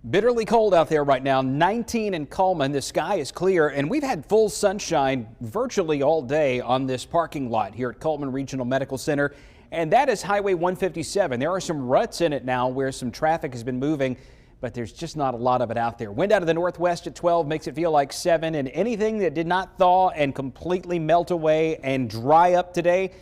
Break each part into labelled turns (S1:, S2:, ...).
S1: Bitterly cold out there right now, 19 in Cullman. The sky is clear, and we've had full sunshine virtually all day on this parking lot here at Cullman Regional Medical Center, and that is Highway 157. There are some ruts in it now where some traffic has been moving, but there's just not a lot of it out there. Wind out of the northwest at 12 makes it feel like 7, and anything that did not thaw and completely melt away and dry up today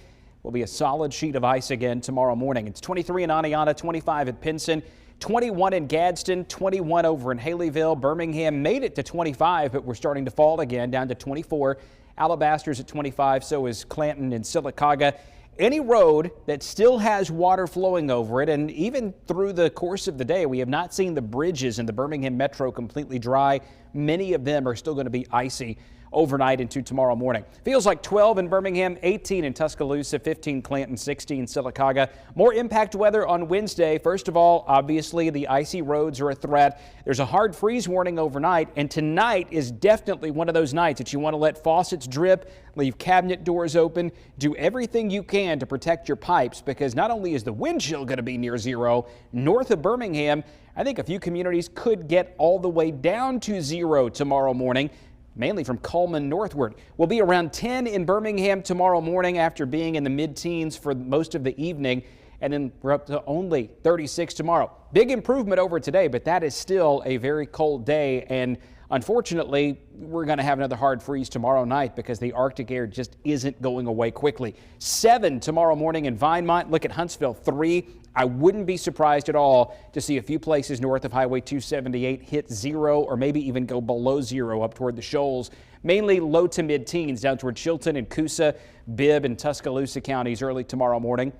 S1: will be a solid sheet of ice again tomorrow morning. It's 23 in Aniana, 25 at Pinson. 21 in Gadsden, 21 over in Haleyville. Birmingham made it to 25, but we're starting to fall again, down to 24. Alabaster's at 25, so is Clanton and Sylacauga. Any road that still has water flowing over it, and even through the course of the day, we have not seen the bridges in the Birmingham Metro completely dry. Many of them are still going to be icy overnight into tomorrow morning. Feels like 12 in Birmingham, 18 in Tuscaloosa, 15 Clanton, 16 Sylacauga. More impact weather on Wednesday. First of all, obviously the icy roads are a threat. There's a hard freeze warning overnight, and tonight is definitely one of those nights that you want to let faucets drip, leave cabinet doors open, do everything you can to protect your pipes, because not only is the wind chill going to be near zero, north of Birmingham, I think a few communities could get all the way down to zero tomorrow morning, mainly from Cullman northward. We'll be around 10 in Birmingham tomorrow morning after being in the mid-teens for most of the evening, and then we're up to only 36 tomorrow. Big improvement over today, but that is still a very cold day, and unfortunately, we're going to have another hard freeze tomorrow night because the Arctic air just isn't going away quickly. 7 tomorrow morning in Vinemont. Look at Huntsville, 3. I wouldn't be surprised at all to see a few places north of Highway 278 hit 0 or maybe even go below 0 up toward the Shoals. Mainly low to mid-teens down toward Chilton and Coosa, Bibb and Tuscaloosa counties early tomorrow morning.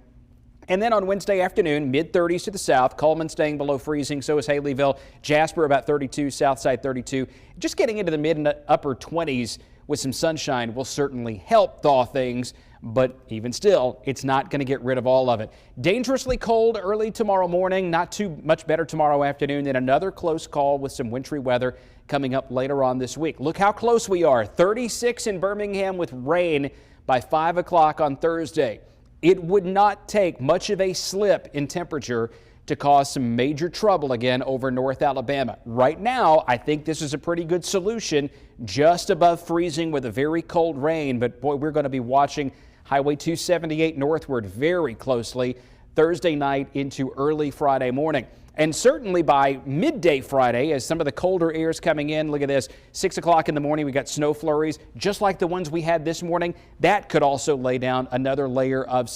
S1: And then on Wednesday afternoon, mid-30s to the south. Cullman staying below freezing, so is Haleyville. Jasper about 32, Southside 32. Just getting into the mid and upper 20s with some sunshine will certainly help thaw things, but even still, it's not going to get rid of all of it. Dangerously cold early tomorrow morning, not too much better tomorrow afternoon, and another close call with some wintry weather coming up later on this week. Look how close we are. 36 in Birmingham with rain by 5 o'clock on Thursday. It would not take much of a slip in temperature to cause some major trouble again over North Alabama. Right now, I think this is a pretty good solution, just above freezing with a very cold rain, but boy, we're going to be watching Highway 278 northward very closely Thursday night into early Friday morning. And certainly by midday Friday, as some of the colder air is coming in, look at this, 6 o'clock in the morning, we got snow flurries, just like the ones we had this morning. That could also lay down another layer of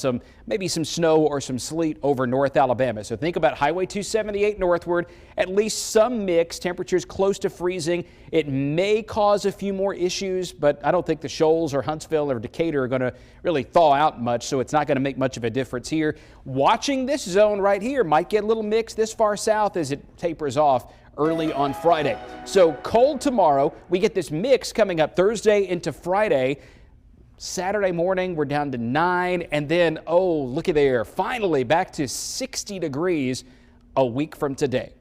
S1: maybe some snow or some sleet over North Alabama. So think about Highway 278 northward, at least some mix, temperatures close to freezing. It may cause a few more issues, but I don't think the Shoals or Huntsville or Decatur are going to really thaw out much, so it's not going to make much of a difference here. Watching this zone right here might get a little mix this far south as it tapers off early on Friday. So cold tomorrow. We get this mix coming up Thursday into Friday. Saturday morning, we're down to 9, and then, oh, look at there, finally back to 60 degrees a week from today.